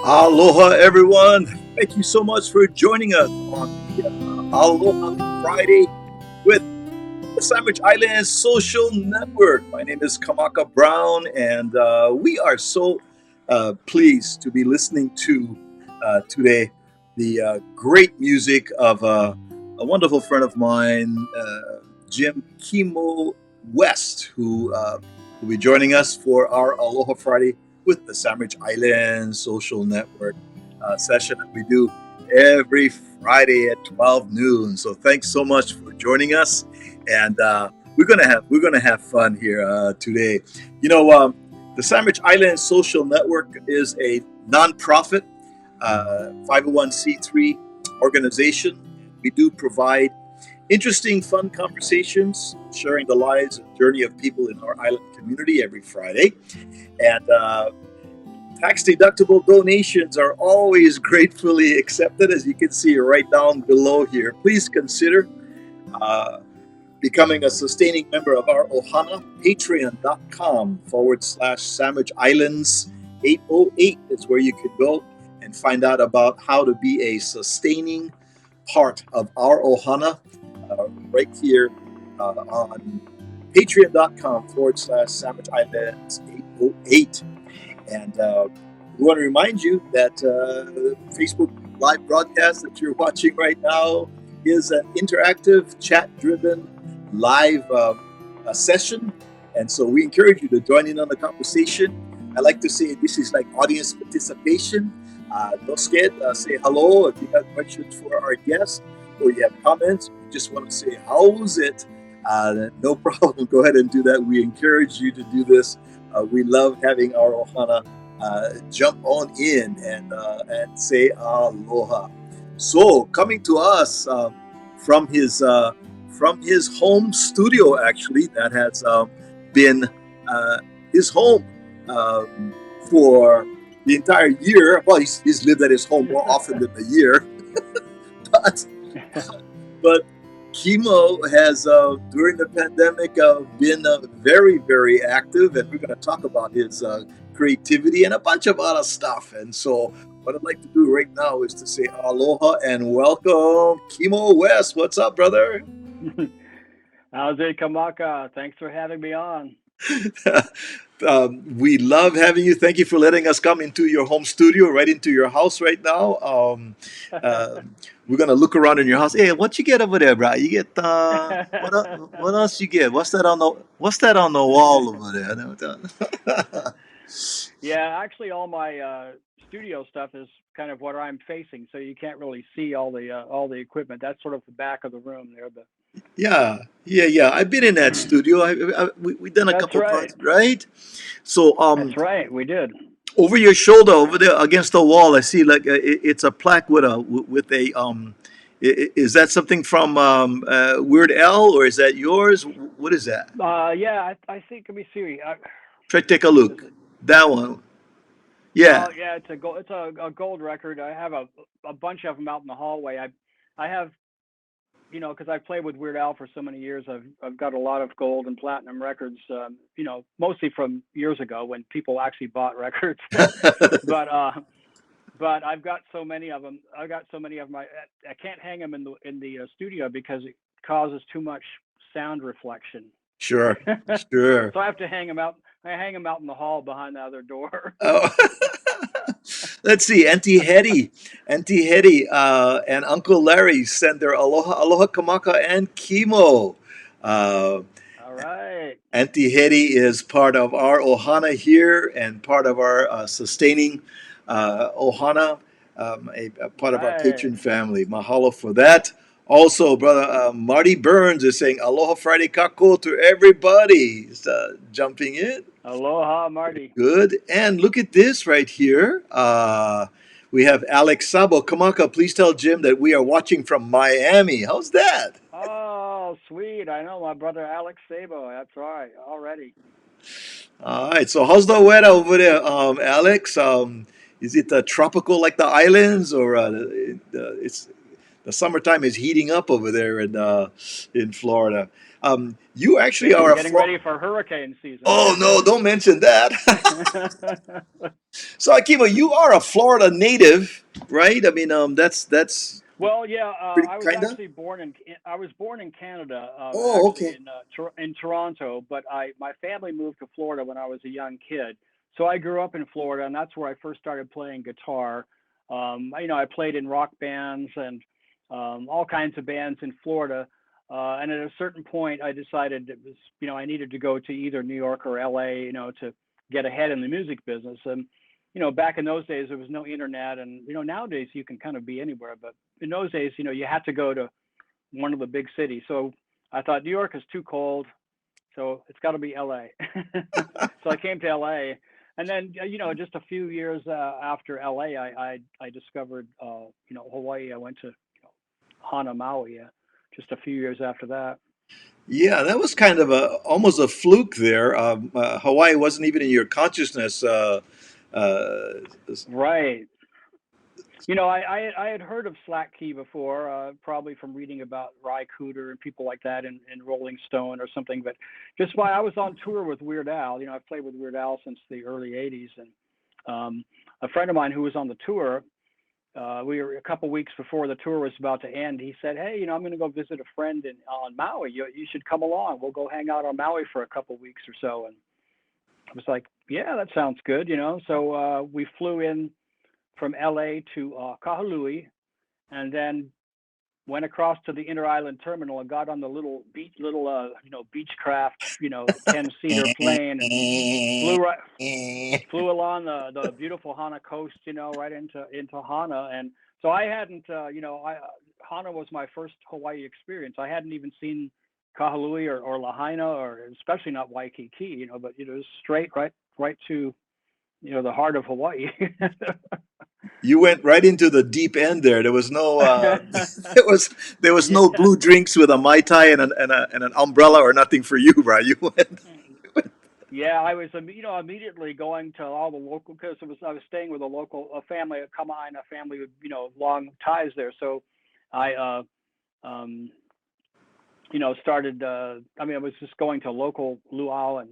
Aloha, everyone. Thank you so much for joining us on the Aloha Friday with the Sandwich Islands Social Network. My name is Kamaka Brown, and we are so pleased to be listening to today the great music of a wonderful friend of mine, Jim Kimo West, who will be joining us for our Aloha Friday with the Sandwich Islands Social Network session that we do every Friday at 12 noon. So thanks so much for joining us, and we're gonna have fun here today. You know, the Sandwich Islands Social Network is a nonprofit 501c3 organization. We do provide interesting, fun conversations, sharing the lives and journey of people in our island community every Friday. And tax deductible donations are always gratefully accepted, as you can see right down below here. Please consider uh, becoming a sustaining member of our Ohana. Patreon.com/Sandwich Islands 808 is where you could go and find out about how to be a sustaining part of our Ohana right here on patreon.com/Sandwich Islands 808. And we want to remind you that Facebook live broadcast that you're watching right now is an interactive, chat-driven live session. And so we encourage you to join in on the conversation. I like to say this is like audience participation. Don't scared. Say hello if you have questions for our guests or you have comments. You just want to say, how's it? No problem. Go ahead and do that. We encourage you to do this. We love having our Ohana jump on in and say aloha. So coming to us from his home studio, actually, that has been his home for the entire year. Well, he's lived at his home more often than a year, but but Kimo has, during the pandemic, been very, very active, and we're going to talk about his creativity and a bunch of other stuff. And so, what I'd like to do right now is to say aloha and welcome Kimo West. What's up, brother? How's it, Kamaka? Thanks for having me on. We love having you. Thank you for letting us come into your home studio, right into your house right now. Uh, we're gonna look around in your house. Hey, what you get over there, bro? You get what else you get? What's that on the wall over there? Yeah, actually, all my studio stuff is kind of what I'm facing, so you can't really see all the equipment. That's sort of the back of the room there. But Yeah, yeah. I've been in that studio. We done a that's couple right. projects, right? So That's right. We did. over your shoulder, over there against the wall, I see like it's a plaque with a Is that something from Weird Al, or is that yours? What is that? Yeah, I think. Let me see. Try to take a What is look. it? That one. Yeah. Well, yeah, it's a gold record. I have a bunch of them out in the hallway. I have because I've played with Weird Al for so many years, I've got a lot of gold and platinum records. Mostly from years ago when people actually bought records. but but I've got so many of them. I've got so many of them. I can't hang them in the studio because it causes too much sound reflection. Sure. Sure. So I have to hang them out. I hang them out in the hall behind the other door. Oh. Let's see. Auntie Hetty, and Uncle Larry send their aloha kamaka and Kimo. Uh, All right. Auntie Hetty is part of our Ohana here and part of our sustaining Ohana, a part of our Right. patron family. Mahalo for that. Also, brother Marty Burns is saying Aloha Friday kako to everybody. He's jumping in. Aloha, Marty. Good. And look at this right here. We have Alex Sabo. Kamaka, please tell Jim that we are watching from Miami. How's that? Oh, sweet. I know my brother Alex Sabo. That's right. Already. All right. So how's the weather over there, Alex? Is it tropical like the islands, or it's the summertime is heating up over there in Florida. You actually Maybe are we're a getting ready for hurricane season. Oh no! Don't mention that. So Akima, you are a Florida native, right? I mean, that's Well, yeah, pretty I was kinda. actually I was born in Canada, Oh, actually okay. in Toronto, but my family moved to Florida when I was a young kid. So I grew up in Florida, and that's where I first started playing guitar. I played in rock bands and all kinds of bands in Florida. And at a certain point, I decided it was, I needed to go to either New York or LA, to get ahead in the music business. And back in those days, there was no internet, and nowadays you can kind of be anywhere, but in those days, you had to go to one of the big cities. So I thought New York is too cold, so it's got to be LA. So I came to LA, and then just a few years after LA, I discovered Hawaii. I went to Hana Maui just a few years after that. Yeah, that was kind of a almost a fluke there. Hawaii wasn't even in your consciousness. Uh, Right. I had heard of Slack Key before, probably from reading about Ry Cooder and people like that in Rolling Stone or something. But just why I was on tour with Weird Al, I've played with Weird Al since the early '80s, and a friend of mine who was on the tour, we were a couple weeks before the tour was about to end. He said, "Hey, I'm going to go visit a friend on Maui. You should come along. We'll go hang out on Maui for a couple weeks or so." And I was like, "Yeah, that sounds good." So we flew in from LA to Kahului, and then went across to the Inter-Island Terminal and got on the Beechcraft, 10-seater plane, and flew right flew along the beautiful Hana coast, right into Hana. And so I hadn't, Hana was my first Hawaii experience. I hadn't even seen Kahului or Lahaina, or especially not Waikiki, but it was straight right to the heart of Hawaii. you went right into the deep end there. There was no there was no Yeah. blue drinks with a mai tai and an umbrella or nothing for you, right? You went. Yeah, I was, immediately going to all the local, because I was staying with a family, a Kama'aina family with long ties there. So I um started. I was just going to local luau, and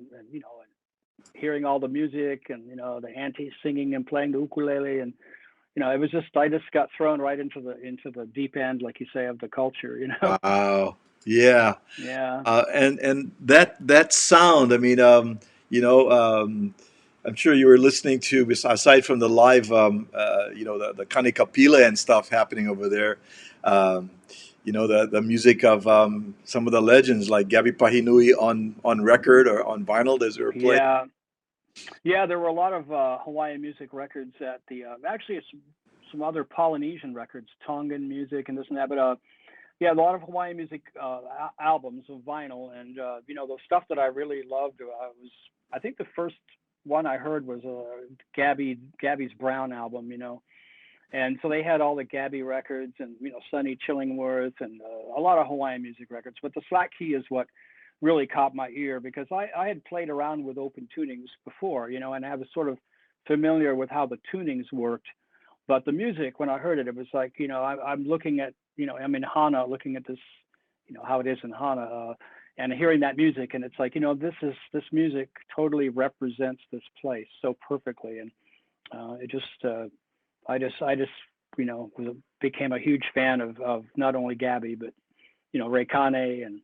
hearing all the music, and the aunties singing and playing the ukulele, and it was just, I just got thrown right into the deep end, like you say, of the culture. Wow. Yeah. Yeah. And that sound. I mean, you know, um, I'm sure you were listening to, aside from the live, the kanikapila and stuff happening over there. Um, the music of some of the legends like Gabby Pahinui on record or on vinyl as they were playing. Yeah. Yeah, there were a lot of Hawaiian music records at the actually some other Polynesian records, Tongan music and this and that. But yeah, a lot of Hawaiian music albums of vinyl, and the stuff that I really loved was, I think the first one I heard was Gabby's Brown album. And so they had all the Gabby records, and Sonny Chillingworth, and a lot of Hawaiian music records. But the Slack Key is what really caught my ear, because I had played around with open tunings before, and I was sort of familiar with how the tunings worked. But the music, when I heard it, it was like, I'm looking at, I'm in Hana, looking at this, how it is in Hana, and hearing that music, and it's like, this music totally represents this place so perfectly, and it just, I just, became a huge fan of not only Gabby, but Ray Kane and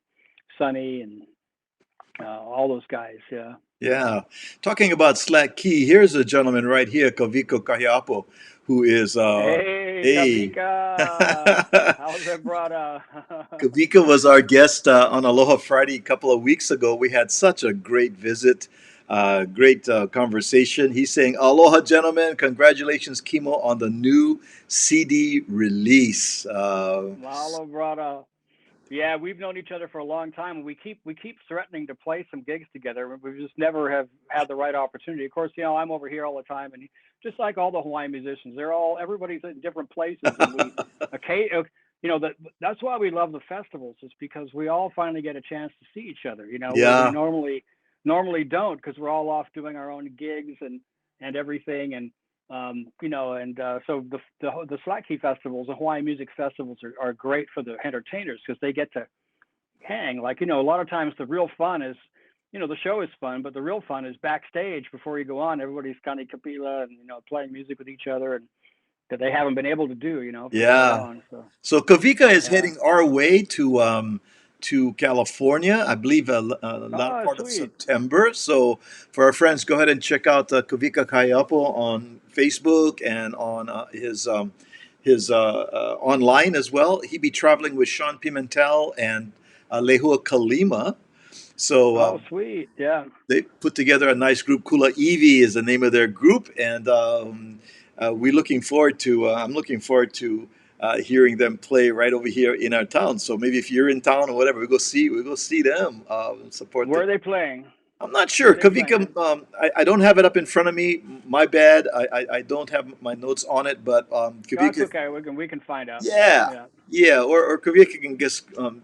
Sonny and all those guys. Yeah. Yeah. Talking about Slack Key, here's a gentleman right here, Kaviko Kahiapo, who is Hey, a Kamika, how's it, brother? Kavika was our guest on Aloha Friday a couple of weeks ago. We had such a great visit, great conversation. He's saying, "Aloha, gentlemen! Congratulations, Kimo, on the new CD release." Mahalo, brother. Yeah, we've known each other for a long time, and we keep threatening to play some gigs together. We just never have had the right opportunity. Of course, I'm over here all the time, and just like all the Hawaiian musicians, everybody's in different places, and okay, that's why we love the festivals, is because we all finally get a chance to see each other. Where we Yeah, normally don't, because we're all off doing our own gigs and everything, and And so the Slack Key festivals, the Hawaiian music festivals are great for the entertainers because they get to hang. Like, a lot of times the real fun is, the show is fun, but the real fun is backstage before you go on. Everybody's kind of kapila and, playing music with each other and that they haven't been able to do, for so Yeah. long. So, So Kavika is yeah. heading our way to California, I believe, a latter Oh, part of sweet. September. So for our friends, go ahead and check out Kavika Kayapo on Facebook and on his online as well. He'll be traveling with Sean Pimentel and Lehua Kalima. So Oh, sweet. Yeah. they put together a nice group. Kula Evi is the name of their group, and we're looking forward to. I'm looking forward to hearing them play right over here in our town. So maybe if you're in town or whatever, we go see them, support Where them. are they playing? I'm not Where sure. are they playing? Kavika, I don't have it up in front of me. My bad. I don't have my notes on it, but That's Kavika, okay. We can find out. yeah, Yeah. yeah, or Kavika can guess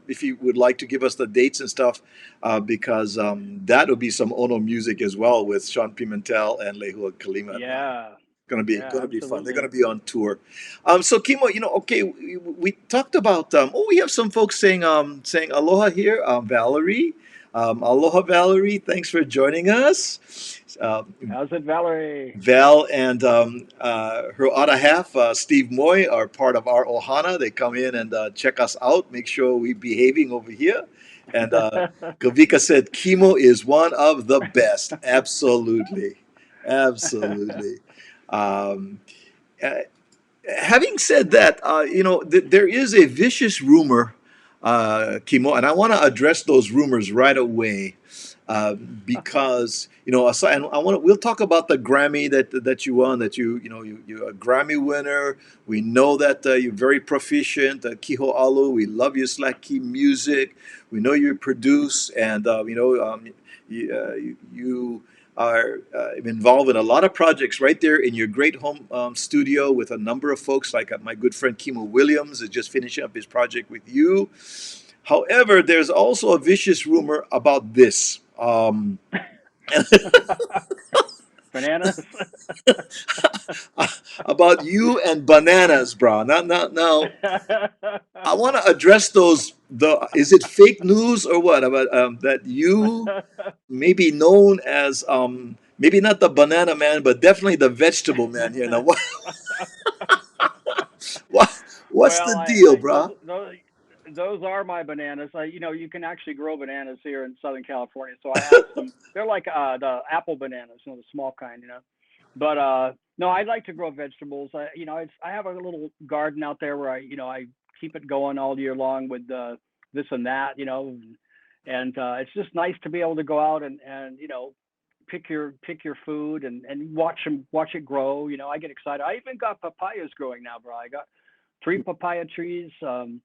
if you would like to give us the dates and stuff, because that would be some Ono music as well with Sean Pimentel and Lehua Kalima. Yeah. Gonna Yeah, be fun. They're absolutely. gonna be on tour. So Kimo, okay, we talked about. We have some folks saying aloha here. Valerie, aloha Valerie. Thanks for joining us. How's it, Valerie? Val and her other half, Steve Moy, are part of our Ohana. They come in and check us out, make sure we're behaving over here. And Kavika said, Kimo is one of the best. Absolutely. Absolutely. Um, uh, Having said that, there is a vicious rumor, Kimo, and I want to address those rumors right away, because and we'll talk about the Grammy that you won, that you're a Grammy winner. We know that you're very proficient. Kiho Alu, we love your Slack Key music. We know you produce, and you are involved in a lot of projects right there in your great home studio with a number of folks, like my good friend Kimo Williams is just finishing up his project with you. However, there's also a vicious rumor about this. Bananas. About you and bananas, bro. Now, I want to address those. Is it fake news or what about that you may be known as maybe not the banana man, but definitely the vegetable man here. Now, what's Well, the I, deal, I bro? those are my bananas. You can actually grow bananas here in Southern California. So I have some. They're like the apple bananas, the small kind. But no, I like to grow vegetables. I have a little garden out there where I keep it going all year long with this and that. And it's just nice to be able to go out and pick your food and watch it grow. I get excited. I even got papayas growing now, bro. I got 3 papaya trees, and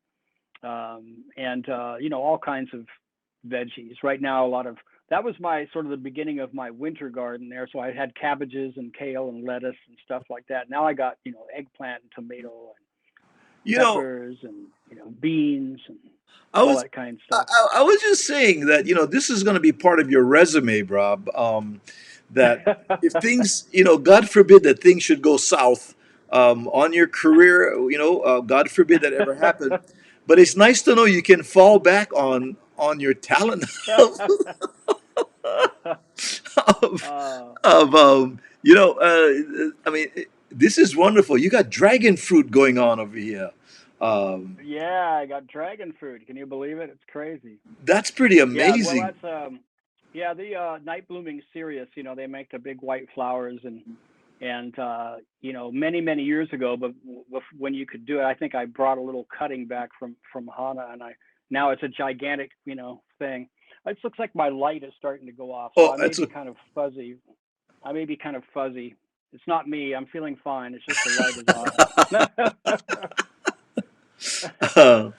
all kinds of veggies. Right now, a lot of that was my sort of the beginning of my winter garden there. So I had cabbages and kale and lettuce and stuff like that. Now I got eggplant and tomato and You know, peppers and beans and I all was that kind of I, stuff. I was just saying that this is going to be part of your resume, Rob. That if things, God forbid that things should go south on your career, God forbid that ever happen. But it's nice to know you can fall back on your talent of uh, I mean, this is wonderful. You got dragon fruit going on over here. Um, yeah, I got dragon fruit. Can you believe it? It's crazy. that's pretty Yeah, well, amazing. that's yeah, the night blooming cereus. They make the big white flowers and many years ago, but when you could do it, I think I brought a little cutting back from Hana, and I now it's a gigantic thing. It looks like my light is starting to go off, so Oh, I may that's be kind of fuzzy. I may be kind of fuzzy. It's not me. I'm feeling fine. It's just the light is off. a.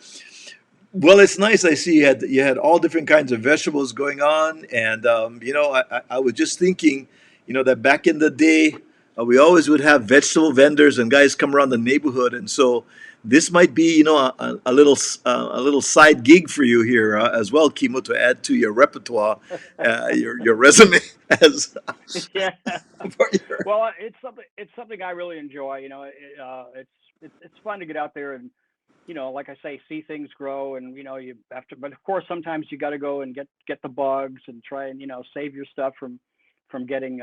Well, it's nice. I see you had all different kinds of vegetables going on, and I was just thinking, that back in the day, we always would have vegetable vendors and guys come around the neighborhood, and so this might be, a little side gig for you here as well, Kimo, to add to your repertoire, your resume as Yeah. for your. Well, it's something I really enjoy. It's fun to get out there and, like I say, see things grow, and you have to. But of course, sometimes you got to go and get the bugs and try and save your stuff from getting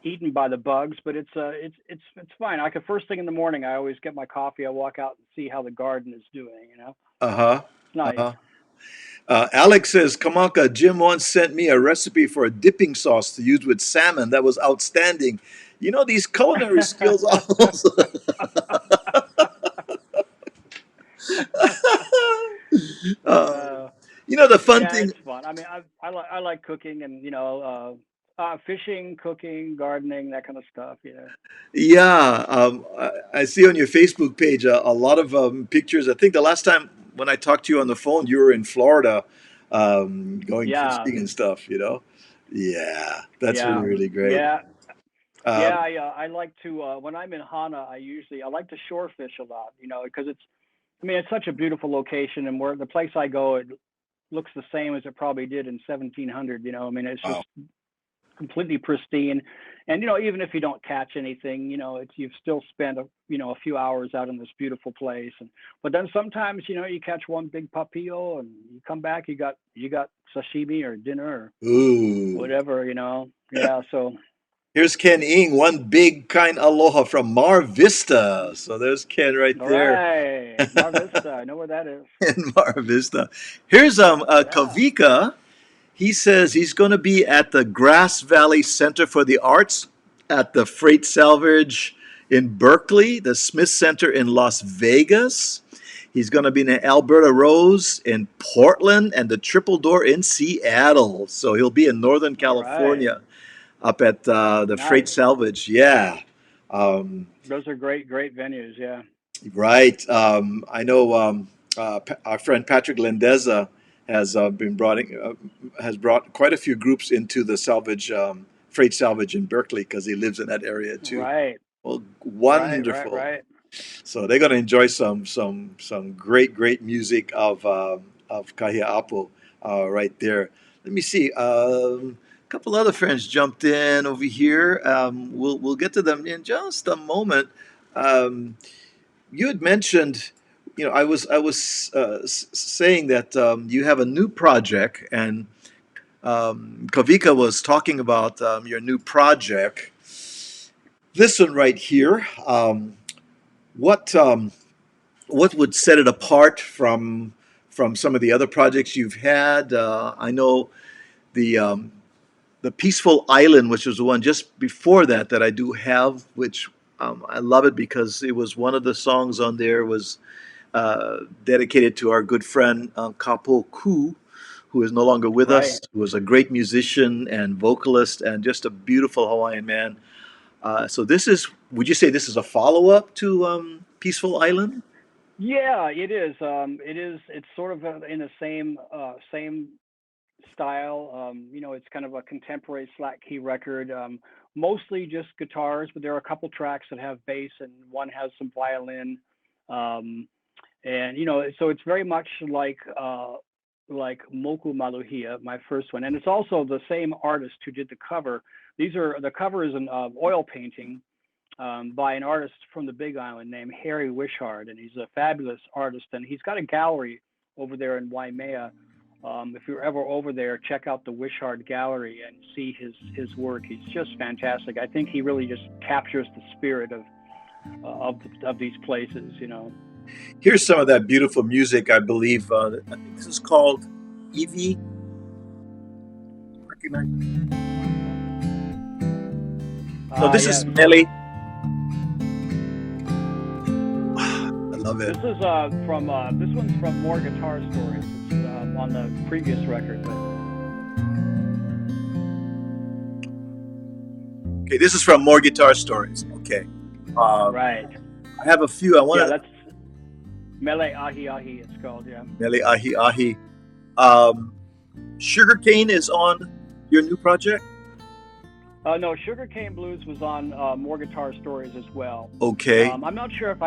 eaten by the bugs. But it's fine. Like the first thing in the morning, I always get my coffee. I walk out and see how the garden is doing. Uh-huh. It's nice. Uh-huh. Alex says, Kamaka, Jim once sent me a recipe for a dipping sauce to use with salmon. That was outstanding. These culinary skills also. uh, uh, the fun yeah, thing. it's fun. I mean, I like cooking and fishing, cooking, gardening, that kind of stuff. Yeah, I see on your Facebook page a lot of pictures. I think the last time when I talked to you on the phone, you were in Florida, going Yeah, fishing and stuff. Yeah, that's really, yeah, really great. yeah, yeah. Um, I like to when I'm in Hana, I like to shore fish a lot. Because it's such a beautiful location, and where the place I go, it looks the same as it probably did in 1700. It's just wow. completely pristine. And even if you don't catch anything, you've still spent a few hours out in this beautiful place. But then sometimes you catch one big papio, and you come back, you got sashimi or dinner or Ooh. whatever. Yeah. So Here's Ken Ing, one big kind aloha from Mar Vista. So there's Ken right all there. right, Mar Vista, I know where that is. In Mar Vista. Here's Yeah. Kavika. He says he's going to be at the Grass Valley Center for the Arts, at the Freight Salvage in Berkeley, the Smith Center in Las Vegas. He's going to be in the Alberta Rose in Portland and the Triple Door in Seattle. So he'll be in Northern All right. California up at the Freight Nice. Salvage. Yeah. Um, Those are great venues. Yeah. right. I know our friend Patrick Lendeza has brought quite a few groups into the freight salvage in Berkeley because he lives in that area too. Right. Well, Right. Right. wonderful. Right. So they're going to enjoy some great music of Kahia Apo right there. Let me see. A couple other friends jumped in over here. We'll get to them in just a moment. Um, you had mentioned, I was saying that you have a new project, and Kavika was talking about your new project. This one right here. What what would set it apart from some of the other projects you've had? I know the um, the Peaceful Island, which was the one just before that I do have, which I love it because it was one of the songs on there was dedicated to our good friend Kapo Ku, who is no longer with us, Right. who was a great musician and vocalist and just a beautiful Hawaiian man. So would you say this is a follow up to Peaceful Island? Yeah, it is. It's sort of in the same style. It's kind of a contemporary flat key record. Mostly just guitars, but there are a couple tracks that have bass, and one has some violin. Um, and so it's very much like Moku Maluhia, my first one, and it's also the same artist who did the cover. The cover is an oil painting by an artist from the Big Island named Harry Wishart, and he's a fabulous artist, and he's got a gallery over there in Waimea. If you're ever over there, check out the Wishart Gallery and see his work. He's just fantastic. I think he really just captures the spirit of these places. Here's some of that beautiful music, I believe. I think this is called Evie. Recognize? No, this is Yes. Melly. I love it. This is from this one's from More Guitar Stories. It's on the previous record, but Okay, this is from More Guitar Stories. Okay. right. I have a few. I want Yeah, to. that's Mele Ahi Ahi. It's called. Yeah. Mele Ahi Ahi. Sugarcane is on your new project? No, Sugarcane Blues was on More Guitar Stories as well. Okay. I'm not sure if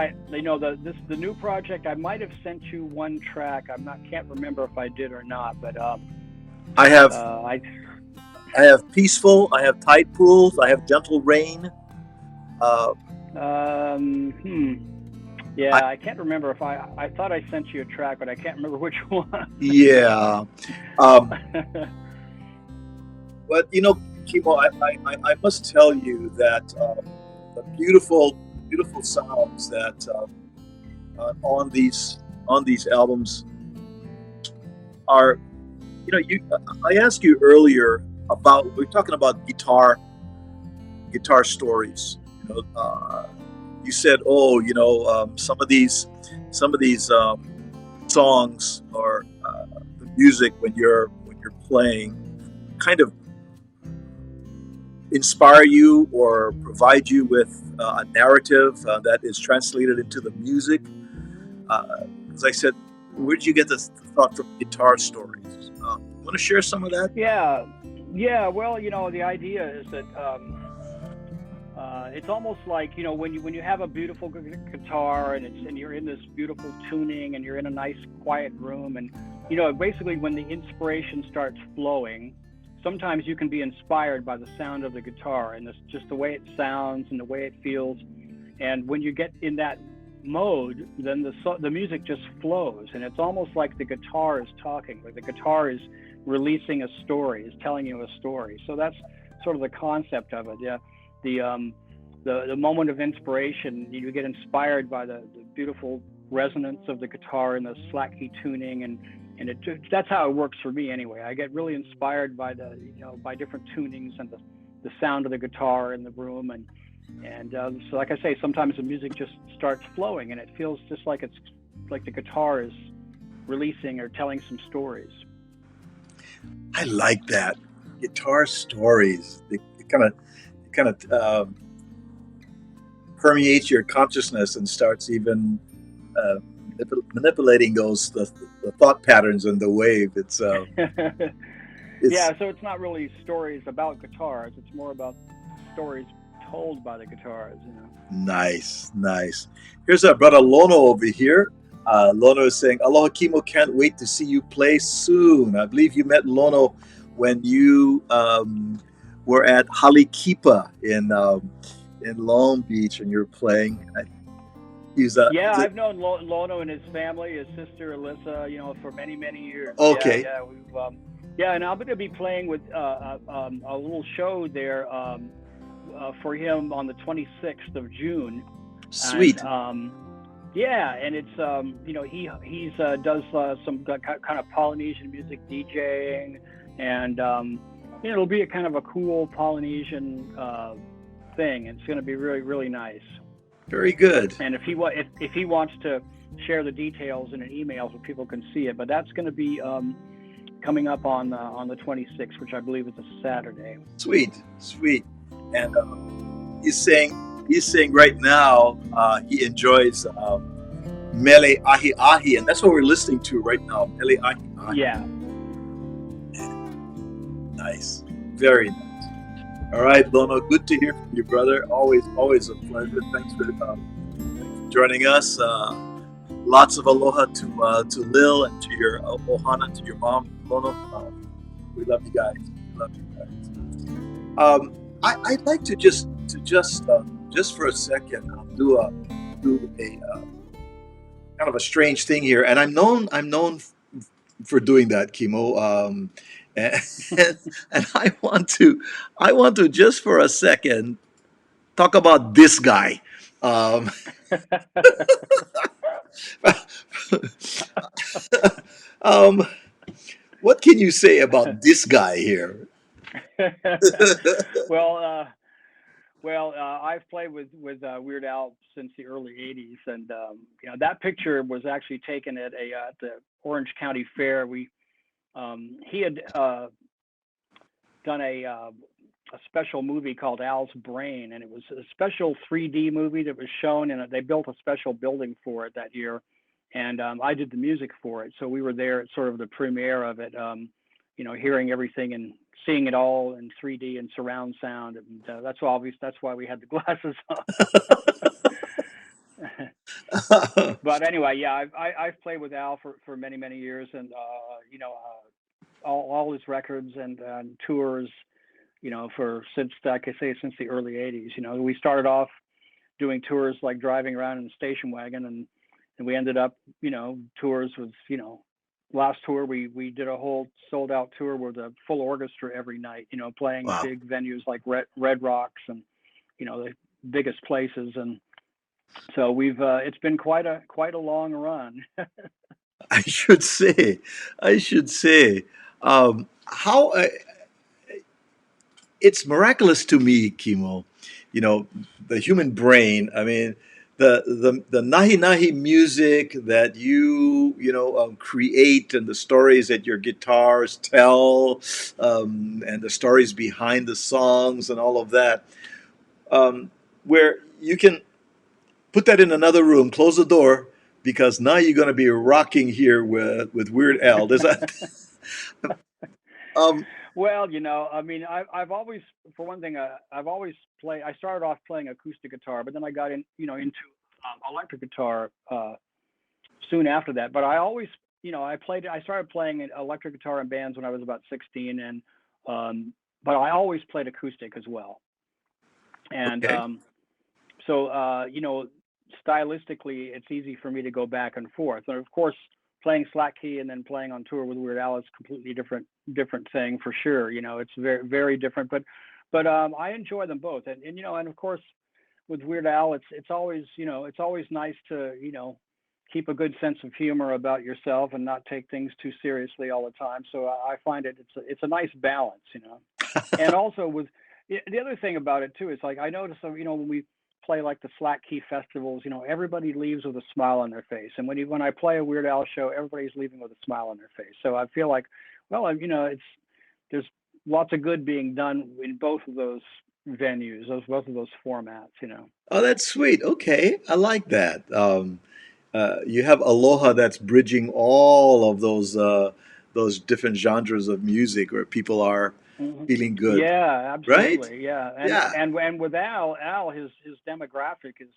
the new project. I might have sent you one track. Can't remember if I did or not. But I have I I have Peaceful. I have Tide Pools. I have Gentle Rain. Uh, hmm. I Yeah, I can't remember if I thought I sent you a track, but I can't remember which one. yeah. Um, but Kimo, I must tell you that the beautiful sounds that on these albums are you. I asked you earlier about we're talking about guitar stories. You said, oh, some of these songs or the music when you're playing kind of inspire you or provide you with a narrative that is translated into the music. As I said, where did you get this thought from guitar stories? Want to share some of that? Yeah, yeah. Well, the idea is that it's almost like when you have a beautiful guitar and you're in this beautiful tuning and you're in a nice quiet room and basically when the inspiration starts flowing, sometimes you can be inspired by the sound of the guitar and just the way it sounds and the way it feels. And when you get in that mode, then the music just flows, and it's almost like the guitar is talking, like the guitar is releasing a story, is telling you a story. So that's sort of the concept of it. Yeah, the moment of inspiration, you get inspired by the beautiful resonance of the guitar and the slack key tuning, and that's how it works for me anyway. I get really inspired by by different tunings and the sound of the guitar in the room, and so like I say, sometimes the music just starts flowing and it feels just like it's like the guitar is releasing or telling some stories. I like that. Guitar stories. They kind of permeates your consciousness and starts even manipulating the thought patterns and the wave. It's Yeah, so it's not really stories about guitars. It's more about stories told by the guitars. nice. Here's our brother Lono over here. Lono is saying, "Aloha Kimo, can't wait to see you play soon." I believe you met Lono when you were at Halikipa in Long Beach, and you're playing. Yeah, I've known Lono and his family, his sister Alyssa, for many, many years. Yeah, okay. yeah, and I'm going to be playing with a little show there for him on the 26th of June, Sweet. and yeah, and it's he's does some kind of Polynesian music DJing, and it'll be a kind of a cool Polynesian thing. It's going to be really, really nice. Very good. And if he wants to share the details in an email so people can see it, but that's going to be coming up on the 26th, which I believe is a Saturday. Sweet. And he's saying right now he enjoys Mele Ahi Ahi, and that's what we're listening to right now. Mele Ahi Ahi. Yeah. Nice. Very nice. All right, Lono, good to hear from you, brother. Always a pleasure. Thanks for joining us. Lots of aloha to Lil and to your ohana, to your mom, Lono. We love you guys. I'd like to just for a second do a kind of a strange thing here, and I'm known for doing that, Kimo. And, and I want to just for a second talk about this guy. Um, what can you say about this guy here? I've played with Weird Al since the early '80s, and that picture was actually taken at the Orange County Fair. He had done a special movie called Al's Brain, and it was a special 3D movie that was shown, and they built a special building for it that year, and I did the music for it. So we were there at sort of the premiere of it, hearing everything in seeing it all in 3D and surround sound, and that's obvious. That's why we had the glasses on. But anyway, yeah, I've played with Al for many years, and all his records and tours, for since like I say since the early '80s. We started off doing tours like driving around in the station wagon, and we ended up tours with last tour we did a whole sold out tour with a full orchestra every night, playing Wow. big venues like Red Rocks and the biggest places. And so we've it's been quite a long run. I should say, I should say, how it's miraculous to me, Kimo. The human brain. I mean, the nahi nahi music that create and the stories that your guitars tell, and the stories behind the songs and all of that, where you can put that in another room, close the door, because now you're going to be rocking here with Weird Al. Does that? Um, Well, I mean, I've always, for one thing, I've always played. I started off playing acoustic guitar, but then I got into electric guitar soon after that. But I always, I started playing electric guitar in bands when I was about 16, and but I always played acoustic as well. And okay. so stylistically, it's easy for me to go back and forth. And of course, playing slack key and then playing on tour with Weird Al is completely different thing for sure. It's very different. But I enjoy them both. And of course, with Weird Al, it's always it's always nice to keep a good sense of humor about yourself and not take things too seriously all the time. So I find it's a nice balance. And also with the other thing about it too is like I notice when we play like the slack key festivals, everybody leaves with a smile on their face. And when I play a Weird Al show, everybody's leaving with a smile on their face. So I feel like, well, it's there's lots of good being done in both of those venues, both of those formats. Oh, that's sweet. Okay, I like that. You have Aloha that's bridging all of those different genres of music where people are Mhm. feeling good, Yeah, right? absolutely. Yeah, and Yeah. and with Al, his demographic is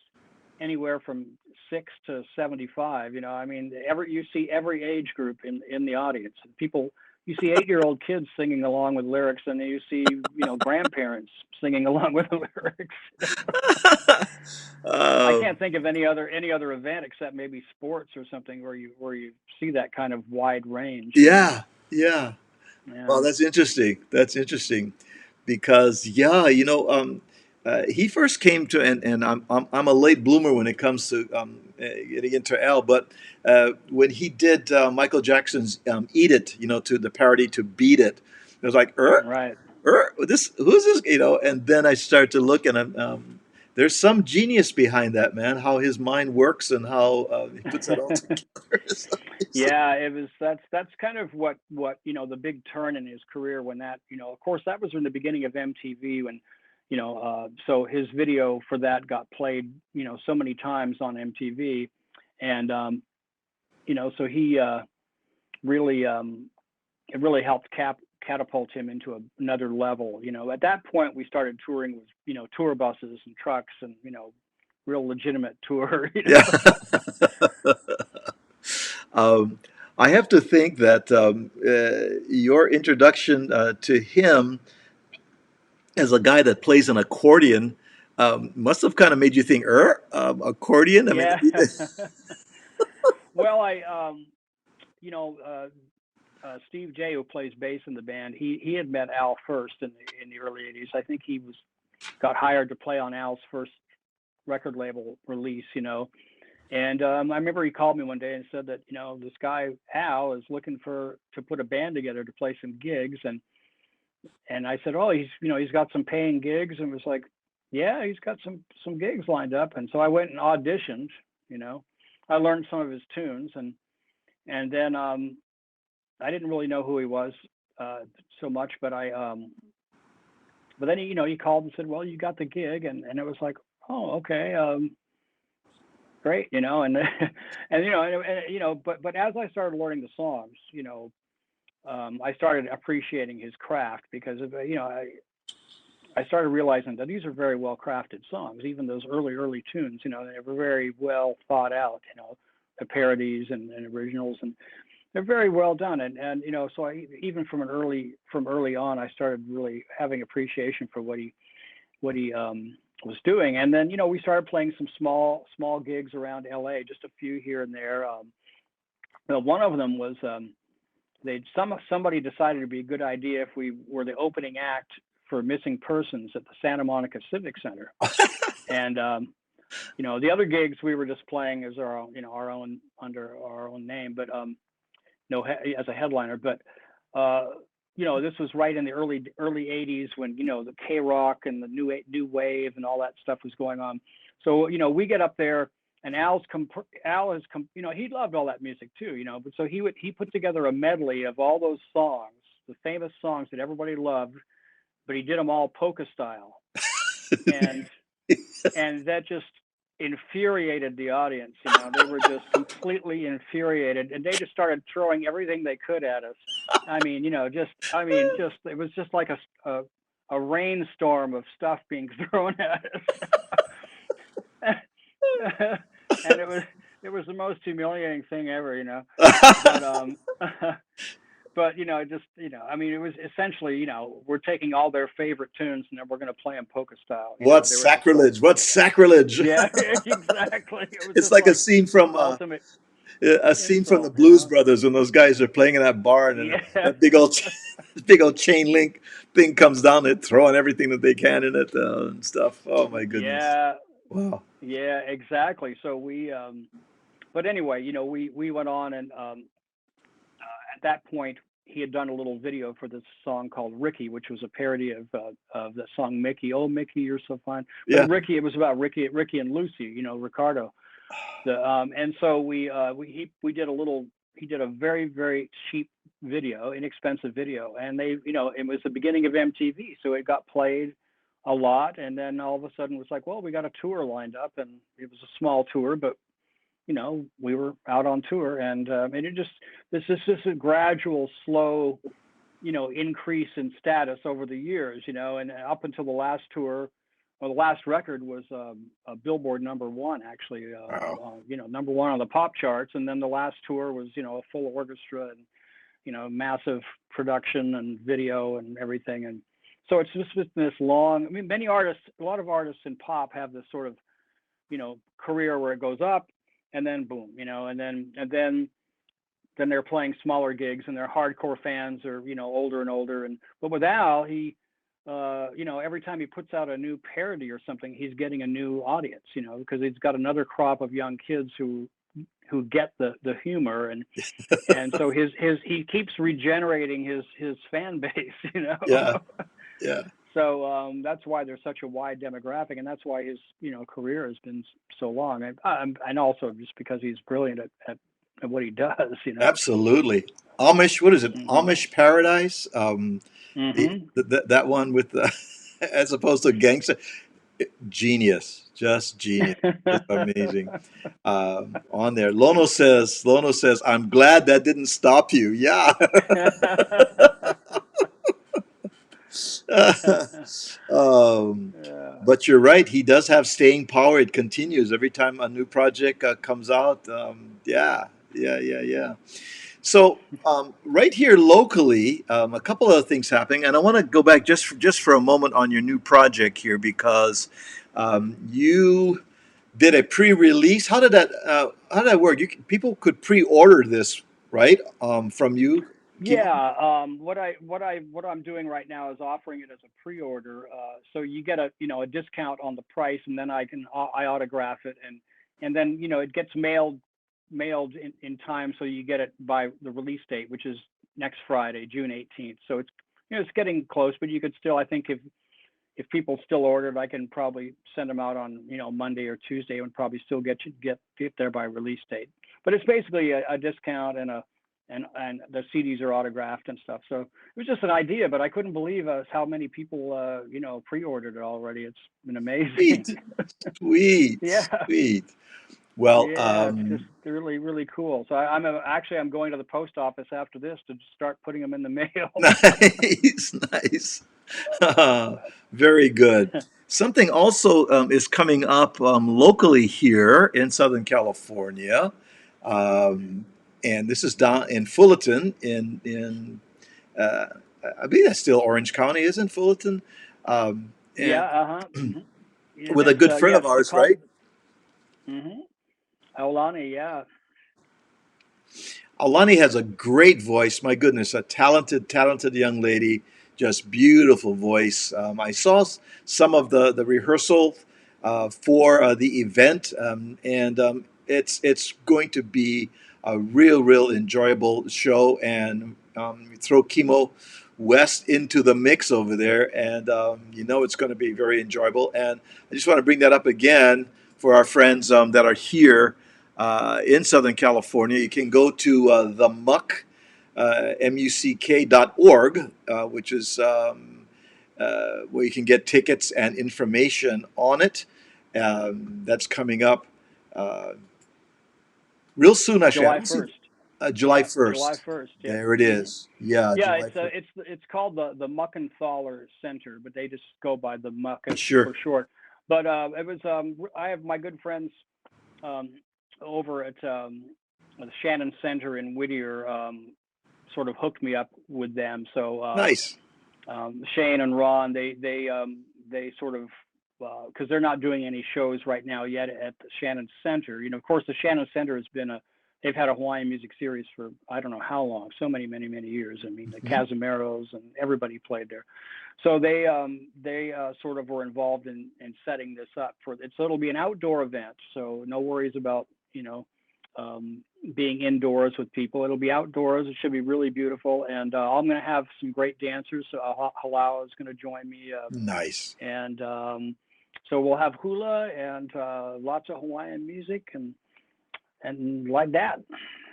anywhere from 6 to 75. I mean, you see every age group in the audience. People, you see 8-year-old kids singing along with lyrics, and then you see grandparents singing along with the lyrics. I um, can't think of any other event except maybe sports or something where you see that kind of wide range. yeah, yeah. Yeah. Well, that's interesting. That's interesting because yeah, he first came to, and I'm a late bloomer when it comes to getting into L. But when he did Michael Jackson's "Eat It," to the parody to "Beat It," it was like, Right. this who's this? And then I started to look, and there's some genius behind that man. How his mind works and how he puts that all together. It's amazing. Yeah, it was that's kind of what the big turn in his career when that of course that was in the beginning of MTV when so his video for that got played so many times on MTV, and so he really it really helped catapult him into another level. At that point we started touring with tour buses and trucks and real legitimate tour. Yeah. um, I have to think that your introduction to him as a guy that plays an accordion must have kind of made you think, accordion? I mean, Yeah. Well, I you know, Steve J, who plays bass in the band, he had met Al first in the early '80s. I think he got hired to play on Al's first record label release. And I remember he called me one day and said that this guy Al is looking to put a band together to play some gigs, and I said, oh, he's got some paying gigs, and was like, yeah, he's got some gigs lined up, and so I went and auditioned. You know, I learned some of his tunes, and then I didn't really know who he was uh, so much, but then he called and said, well, you got the gig, and it was like, oh, okay, great, and and but as I started learning the songs, I started appreciating his craft because of, I started realizing that these are very well crafted songs. Even those early tunes, they were very well thought out. The parodies and originals, and they're very well done. And so even from early on, I started really having appreciation for what he was doing. And then we started playing some small gigs around L.A., just a few here and there. One of them was somebody decided it'd be a good idea if we were the opening act for Missing Persons at the Santa Monica Civic Center. And the other gigs we were just playing as our own under our own name, but as a headliner. But this was right in the early '80s when the K-rock and the new wave and all that stuff was going on. So we get up there, and Al has he loved all that music too, but so he put together a medley of all those songs, the famous songs that everybody loved, but he did them all polka style, and that just infuriated the audience. They were just completely infuriated, and they just started throwing everything they could at us. I mean, it was just like a rainstorm of stuff being thrown at us. And it was the most humiliating thing ever. But it was essentially, we're taking all their favorite tunes and then we're going to play them polka style. What They were just like, sacrilege! What sacrilege! yeah, exactly. It was It's just like a like scene from the ultimate the insult. Blues Brothers when those guys are playing in that bar and Yeah, that big old chain link thing comes down. They're throwing everything that they can in it and stuff. Oh my goodness! yeah, Wow. yeah, exactly. So but anyway, we went on, and at that point he had done a little video for this song called Ricky, which was a parody of the song Mickey. Oh, Mickey, you're so fine. But Yeah. Ricky, it was about Ricky and Lucy, Ricardo. And so we did a little. He did a very, very cheap video, inexpensive video, and it was the beginning of MTV, so it got played a lot, and then all of a sudden it was like, well, we got a tour lined up, and it was a small tour, but we were out on tour, and it just this is a gradual, slow, increase in status over the years, and up until the last tour. Well, the last record was a Billboard #1, actually. Wow. #1 on the pop charts, and then the last tour was, a full orchestra and, massive production and video and everything. And so it's just been this long. I mean, a lot of artists in pop have this sort of, career where it goes up, and then boom, and then they're playing smaller gigs, and their hardcore fans are, older and older. But with Al, he every time he puts out a new parody or something, he's getting a new audience, because he's got another crop of young kids who get the humor, and so he keeps regenerating his fan base. Yeah. Yeah. So that's why there's such a wide demographic, and that's why his career has been so long, and also just because he's brilliant at what he does. Absolutely. Amish. What is it? Mm-hmm. Amish Paradise. Mm-hmm. That one with as opposed to gangster. Genius, just genius, just amazing. On there, Lono says, "I'm glad that didn't stop you." Yeah. um, Yeah. but you're right. He does have staying power. It continues every time a new project comes out. Yeah. So right here locally, a couple of things happening, and I want to go back just for a moment on your new project here because you did a pre-release. How did that work? People could pre-order this, right? From you, Kimo? Yeah, what I'm doing right now is offering it as a pre-order, so you get a discount on the price, and then I autograph it, and then it gets mailed in time, so you get it by the release date, which is next Friday, June 18th. So it's getting close, but you could still, I think, if people still ordered, I can probably send them out on Monday or Tuesday, and probably still get there by release date. But it's basically a discount, and the CDs are autographed and stuff. So it was just an idea, but I couldn't believe how many people pre-ordered it already. It's been amazing. Sweet, sweet, Yeah. sweet. Well, Yeah, it's just really, really cool. So actually I'm going to the post office after this to start putting them in the mail. nice, nice. Very good. Something also is coming up locally here in Southern California, um, and this is down in Fullerton. Uh, I believe that's still Orange County, isn't Fullerton? Yeah, And uh-huh. And with a it's good friend yeah, of it's ours, called right? Aulani, yeah. Alani has a great voice. My goodness, a talented, talented young lady, just beautiful voice. I saw some of the rehearsal for the event, and it's going to be a real enjoyable show. And throw Kimo West into the mix over there, and it's going to be very enjoyable. And I just want to bring that up again for our friends that are here in Southern California. You can go to the Muck, muck.org, which is where you can get tickets and information on it. That's coming up uh, real soon, actually. I July don't see 1st. July Yeah, July 1st. 1st. Yeah. There it is. Yeah, Yeah, July 1st. it's called the Muckenthaler Center, but they just go by the Muck Sure. for short. But it was I have my good friends um, over at the Shannon Center in Whittier sort of hooked me up with them. So Nice. Shane and Ron, they sort of because they're not doing any shows right now yet at the Shannon Center. Of course, the Shannon Center has been they've had a Hawaiian music series for I don't know how long, so many years. I mean, the Mhm. Casimiros and everybody played there. So they sort of were involved in setting this up for it. So it'll be an outdoor event. So no worries about um, being indoors with people. It'll be outdoors. It should be really beautiful, and I'm going to have some great dancers. So Halau is going to join me, Nice. and so we'll have hula and lots of Hawaiian music and like that.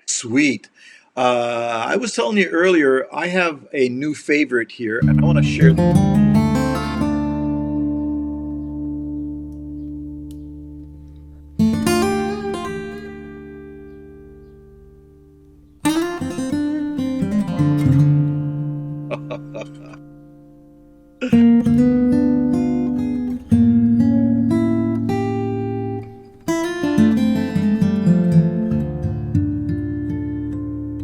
Sweet. I was telling you earlier, I have a new favorite here, and I want to share.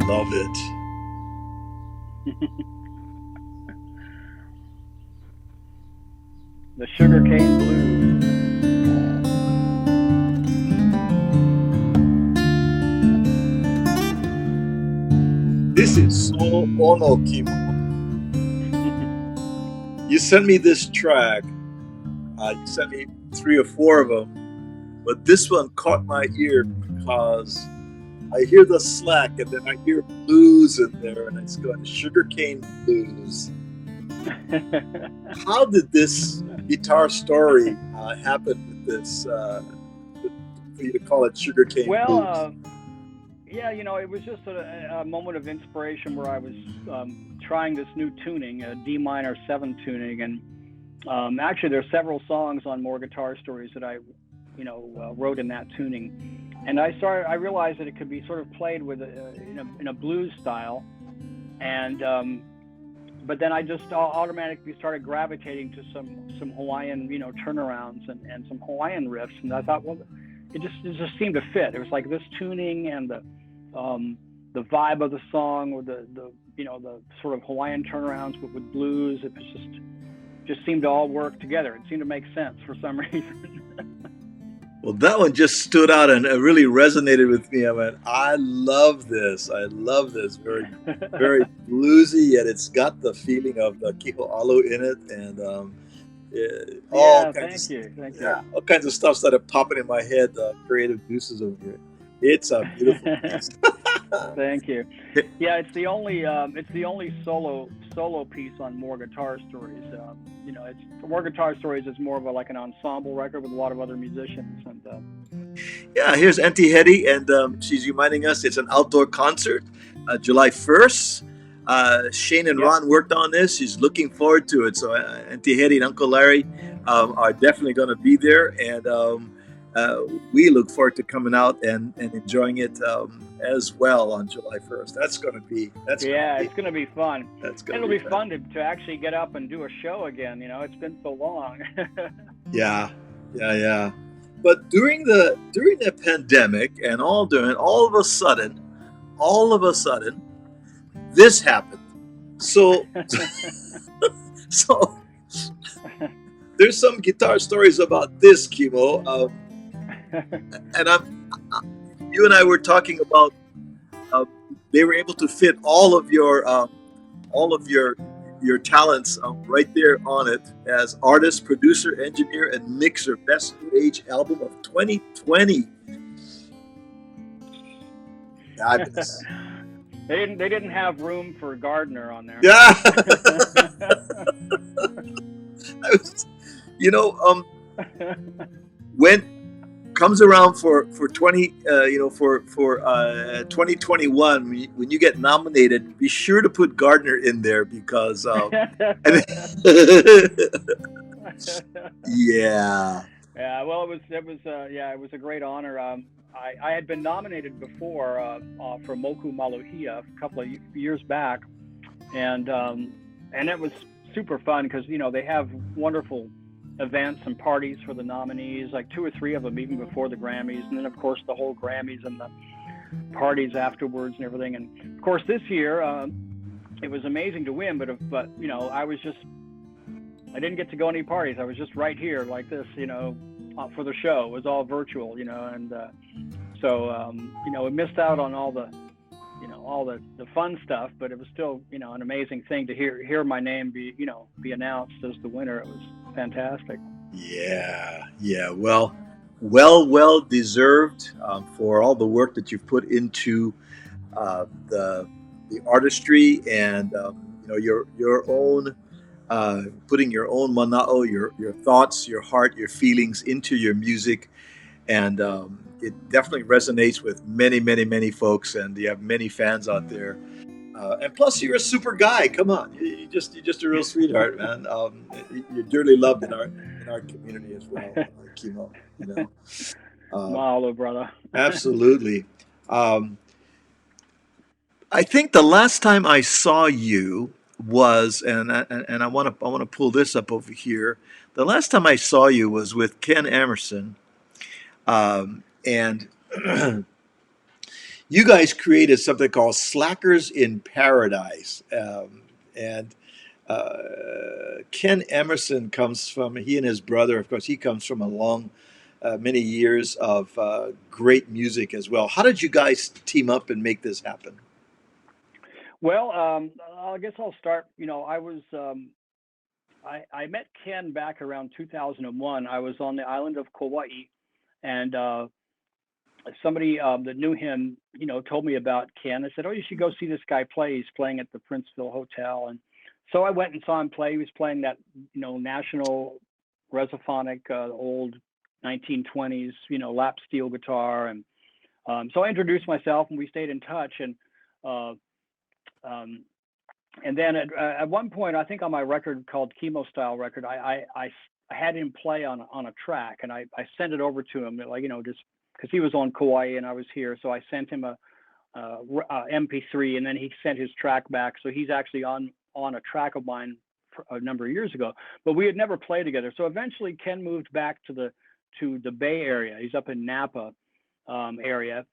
Love it. The Sugarcane Blues. This is so ono, Kimo. You sent me this track. You sent me 3 or 4 of them, but this one caught my ear because I hear the slack and then I hear blues in there, and it's going sugarcane blues. How did this guitar story happen with this? For you to call it sugarcane Well, blues. yeah, it was just a moment of inspiration where I was trying this new tuning, a D minor 7 tuning, and actually there's several songs on More Guitar Stories that I, wrote in that tuning, and I realized that it could be sort of played with in a blues style, and but then I just automatically started gravitating to some Hawaiian, turnarounds and some Hawaiian riffs, and I thought, well, it just seemed to fit. It was like this tuning and the vibe of the song, or the sort of Hawaiian turnarounds, but with blues. It was just seemed to all work together. It seemed to make sense for some reason. Well, that one just stood out and it really resonated with me. I went, I love this. I love this. Very bluesy, yet it's got the feeling of the Kiho'alu in it, and all Yeah, kinds of thank you. yeah, all kinds of stuff started popping in my head. Creative juices over here. It's a beautiful piece. Thank you. Yeah, it's the only solo piece on More Guitar Stories. It's More Guitar Stories is more of like an ensemble record with a lot of other musicians, and Yeah, here's Auntie Hetty, and she's reminding us it's an outdoor concert, July 1st. Shane and yep. Ron worked on this. She's looking forward to it. So Auntie Hetty and Uncle Larry are definitely going to be there, and uh, we look forward to coming out and enjoying it as well on July 1st. Yeah, it's gonna be fun. That's And gonna it'll be be fun. fun to actually get up and do a show again. It's been so long. Yeah, yeah. But during the pandemic and all of a sudden, this happened. So so there's some guitar stories about this, Kimo. And you and I were talking about uh, they were able to fit all of your talents right there on it as artist, producer, engineer, and mixer. Best New Age album of 2020. Fabulous. They didn't have room for Gardner on there. Yeah. I was, you know, when comes around for 20 for 2021 when you get nominated, be sure to put Gardner in there because and yeah. Yeah, well, it was a great honor. I had been nominated before for Moku Maluhia a couple of years back, and um, and it was super fun because they have wonderful events and parties for the nominees, like two or three of them even before the Grammys, and then of course the whole Grammys and the parties afterwards and everything. And of course this year it was amazing to win, but I didn't get to go any parties. I was just right here like this, for the show. It was all virtual, and we missed out on all the fun stuff, but it was still, an amazing thing to hear my name be announced as the winner. It was fantastic. Yeah. Well deserved for all the work that you've put into the artistry and your own putting your own mana'o, your thoughts, your heart, your feelings into your music, and it definitely resonates with many folks, and you have many fans out there. And plus, you're a super guy. Come on, you're just a real sweetheart, man. You're dearly loved in our community as well, Kimo. You know, uh, Mahalo, brother. absolutely. Um, I think the last time I saw you was, and I want to pull this up over here. The last time I saw you was with Ken Emerson, and you guys created something called Slackers in Paradise. And Ken Emerson he and his brother, of course, he comes from a many years of great music as well. How did you guys team up and make this happen? Well, I guess I'll start. I met Ken back around 2001. I was on the island of Kauai, and somebody that knew him, told me about Ken. I said, "Oh, you should go see this guy play. He's playing at the Princeville Hotel." And so I went and saw him play. He was playing that, national resophonic, old 1920s, lap steel guitar. And so I introduced myself, and we stayed in touch. Uh, um, and then at one point, I think on my record called Kimo Style Record, I had him play on a track, and I sent it over to him, like, just because he was on Kauai and I was here. So I sent him a MP3, and then he sent his track back. So he's actually on a track of mine a number of years ago, but we had never played together. So eventually Ken moved back to the Bay Area. He's up in Napa area.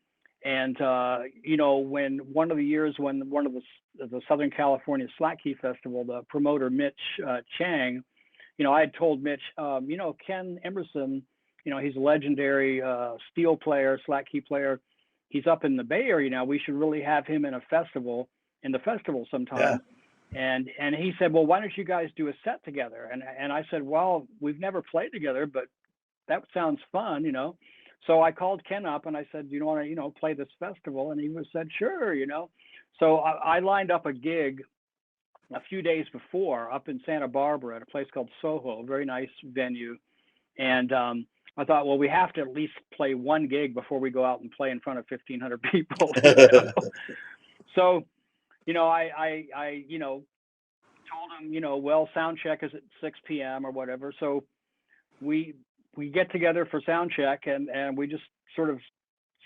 And when one of the years when one of the Southern California Slack Key Festival, the promoter Mitch Chang, I had told Mitch, Ken Emerson, he's a legendary steel player, slack key player. He's up in the Bay Area now. We should really have him in the festival Yeah. sometime. And he said, well, why don't you guys do a set together? And I said, well, we've never played together, but that sounds fun. So I called Ken up and I said, do you want to, play this festival? And he said, sure. So I lined up a gig a few days before up in Santa Barbara at a place called Soho, a very nice venue. And I thought, well, we have to at least play one gig before we go out and play in front of 1,500 people. So, I told him, well, sound check is at 6 p.m. or whatever. So we we get together for sound check, and we just sort of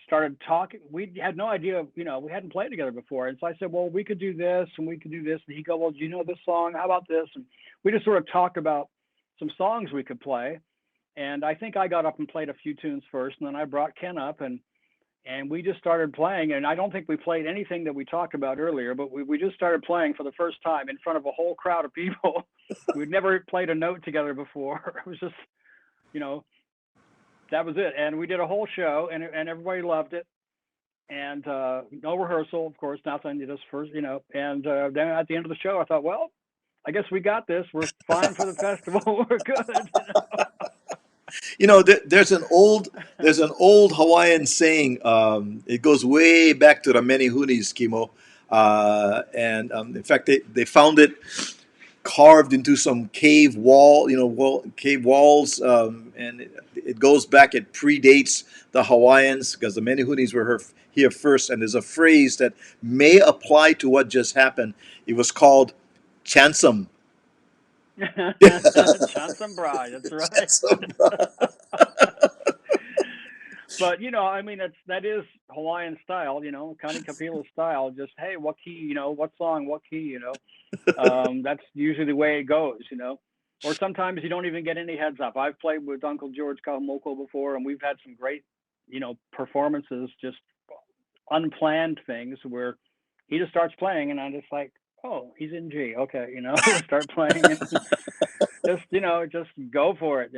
started talking. We had no idea, we hadn't played together before. And so I said, well, we could do this and we could do this. And he go, well, do you know this song? How about this? And we just sort of talked about some songs we could play. And I think I got up and played a few tunes first, and then I brought Ken up, and we just started playing. And I don't think we played anything that we talked about earlier, but we just started playing for the first time in front of a whole crowd of people. We'd never played a note together before. It was just, that was it. And we did a whole show, and everybody loved it. And no rehearsal, of course, nothing. You just first, and then at the end of the show, I thought, well, I guess we got this. We're fine for the festival. We're good. There's an old Hawaiian saying. It goes way back to the Menehunis, Kimo, and in fact, they found it carved into some cave wall, cave walls, and it goes back. It predates the Hawaiians because the Menehunis were here first. And there's a phrase that may apply to what just happened. It was called "chansam." Chansam Bra, that's right. Chansam bra. But that is Hawaiian style, Connie Kapila style. Just, hey, what key, what song, what key, that's usually the way it goes, Or sometimes you don't even get any heads up. I've played with Uncle George Kahamoko before, and we've had some great, performances, just unplanned things where he just starts playing, and I'm just like, oh, he's in G. Okay, start playing and just go for it,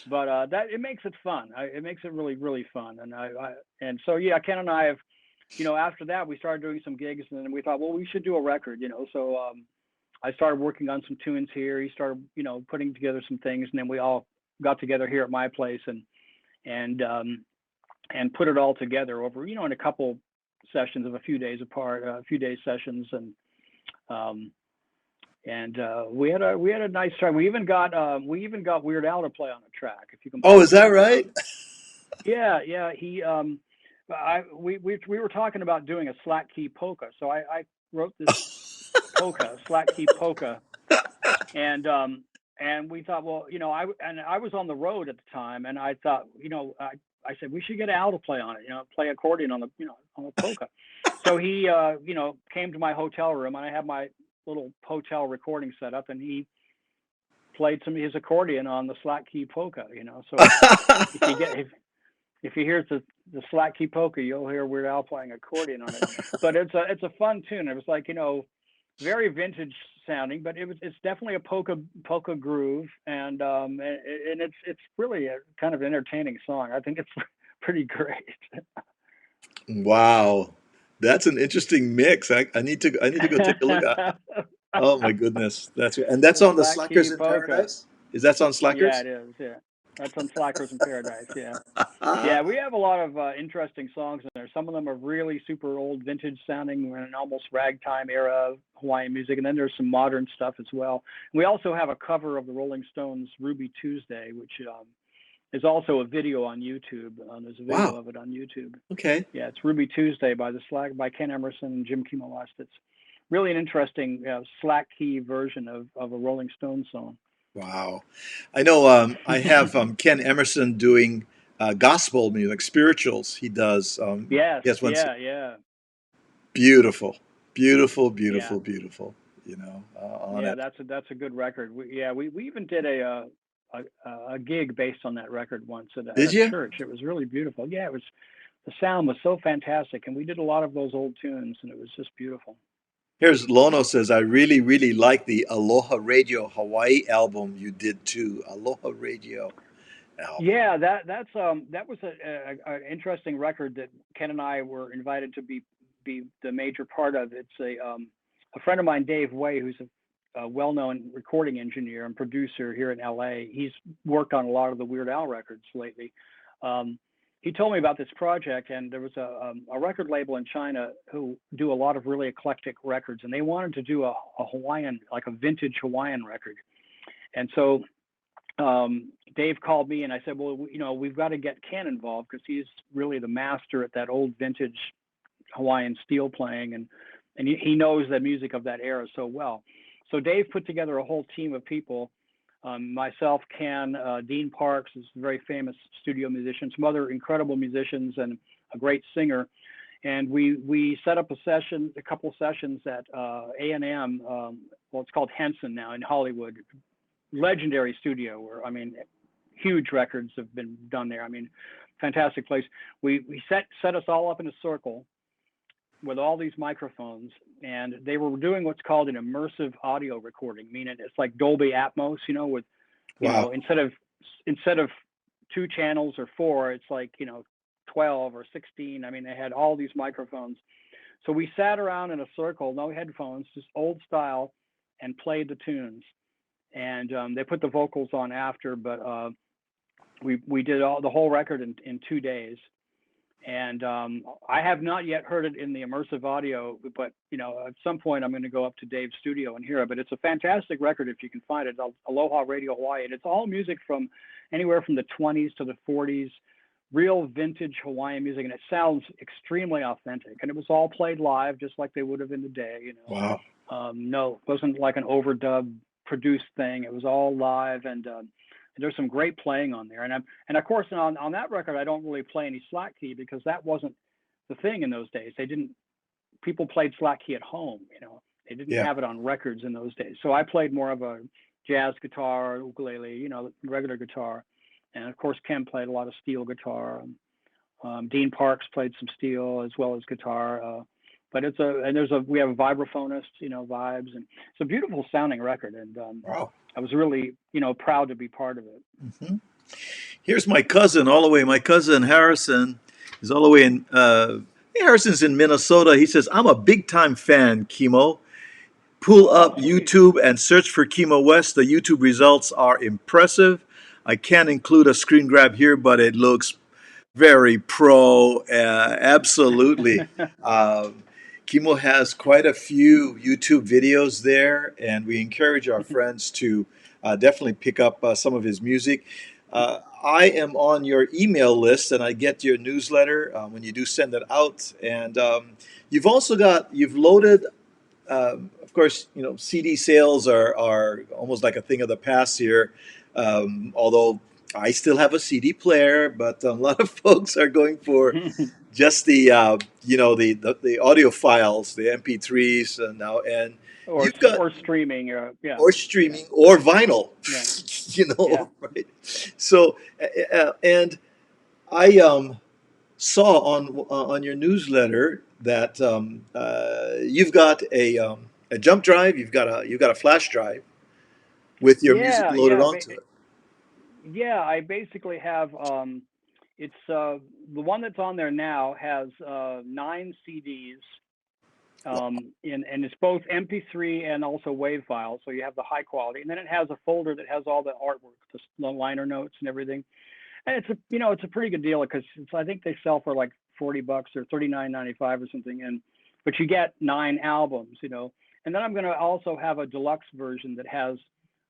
But that it makes it fun. It makes it really, really fun. And so yeah, Ken and I have, after that we started doing some gigs, and then we thought, well, we should do a record, So I started working on some tunes here. He started, putting together some things, and then we all got together here at my place and put it all together over, in a couple sessions of a few days apart, a few days sessions, and we had a nice time. We even got Weird Al to play on the track, if you can Oh, believe is that it. right? Yeah. He we were talking about doing a slack key polka, so I wrote this polka, slack key polka, and we thought, well, I was on the road at the time, and I thought, I said we should get Al to play on it, play accordion on the on the polka. So he came to my hotel room, and I had my little hotel recording set up, and he played some of his accordion on the slack key polka, So if you hear the slack key polka, you'll hear Weird Al playing accordion on it. But it's a fun tune. It was like, very vintage sounding, but it's definitely a polka groove, and it's really a kind of entertaining song. I think it's pretty great. Wow, that's an interesting mix. I need to go take a look at. Oh my goodness, that's The on the slack key Slackers in polka. Paradise. Is that on Yeah, Slackers? it is. Yeah, that's on Slackers in Paradise. Yeah. Yeah, we have a lot of interesting songs in there. Some of them are really super old, vintage sounding, and almost ragtime era Hawaiian music. And then there's some modern stuff as well. We also have a cover of the Rolling Stones' Ruby Tuesday, which is also a video on YouTube. There's a video Wow. of it on YouTube. Okay. Yeah, it's Ruby Tuesday by Ken Emerson and Jim Kimo West. It's really an interesting slack key version of a Rolling Stones song. Wow. I know. I have Ken Emerson doing gospel music, spirituals. He does. Yes, Yes, once. yeah. Beautiful, beautiful, Yeah. beautiful, beautiful. On Yeah, it. that's a good record. We even did a gig based on that record once at Did a you? church. It was really beautiful. Yeah, it was. The sound was so fantastic, and we did a lot of those old tunes, and it was just beautiful. Here's Lono says, I really, really like the Aloha Radio Hawaii album you did too. Aloha Radio album. Yeah, that was an interesting record that Ken and I were invited to be the major part of. It's a friend of mine, Dave Way, who's a well-known recording engineer and producer here in LA. He's worked on a lot of the Weird Al records lately. He told me about this project, and there was a record label in China who do a lot of really eclectic records, and they wanted to do a Hawaiian, like a vintage Hawaiian record. And so Dave called me, and I said, well, we've got to get Ken involved because he's really the master at that old vintage Hawaiian steel playing, and he knows the music of that era so well. So Dave put together a whole team of people, Myself, Ken, Dean Parks is a very famous studio musician, some other incredible musicians, and a great singer. And we set up a couple of sessions at A&M. Well, it's called Henson now in Hollywood. Legendary studio where, I mean, huge records have been done there. I mean, fantastic place. We set us all up in a circle with all these microphones, and they were doing what's called an immersive audio recording, meaning it's like Dolby Atmos, with, Wow. instead of two channels or four, it's like, 12 or 16. I mean, they had all these microphones. So we sat around in a circle, no headphones, just old style, and played the tunes. And they put the vocals on after, but we did the whole record in 2 days. And I have not yet heard it in the immersive audio, but at some point I'm going to go up to Dave's studio and hear it. But it's a fantastic record if you can find it. Aloha Radio Hawaii, and it's all music from anywhere from the 20s to the 40s, real vintage Hawaiian music, and it sounds extremely authentic. And it was all played live, just like they would have in the day. Wow. No, it wasn't like an overdub produced thing. It was all live, and there's some great playing on there. And of course on that record I don't really play any slack key because that wasn't the thing in those days. People played slack key at home. They didn't Yeah. have it on records in those days. So I played more of a jazz guitar, ukulele, regular guitar, and of course Ken played a lot of steel guitar. Dean Parks played some steel as well as guitar. But we have a vibraphonist, vibes, and it's a beautiful sounding record. And Wow. I was really, proud to be part of it. Hmm. Here's my cousin all the way. My cousin Harrison is all the way in. Harrison's in Minnesota. He says, "I'm a big time fan, Kimo. Pull up Oh, sweet. YouTube and search for Kimo West. The YouTube results are impressive. I can't include a screen grab here, but it looks very pro. Absolutely. Kimo has quite a few YouTube videos there, and we encourage our friends to definitely pick up some of his music. I am on your email list, and I get your newsletter when you do send it out. And you've loaded. Of course, CD sales are almost like a thing of the past here. Although I still have a CD player, but a lot of folks are going for just the audio files, the MP3s now, and or you've got or streaming, yeah, or yeah, streaming or vinyl, yeah, yeah. right? So, and I saw on your newsletter that you've got a jump drive, you've got a flash drive with your music Yeah, loaded yeah, onto it. yeah. I basically have it's the one that's on there now has 9 CDs, and it's both MP3 and also WAV files, so you have the high quality, and then it has a folder that has all the artwork, the liner notes and everything. And it's a pretty good deal because I think they sell for like $40 or $39.95 or something, but you get 9 albums, and then I'm going to also have a deluxe version that has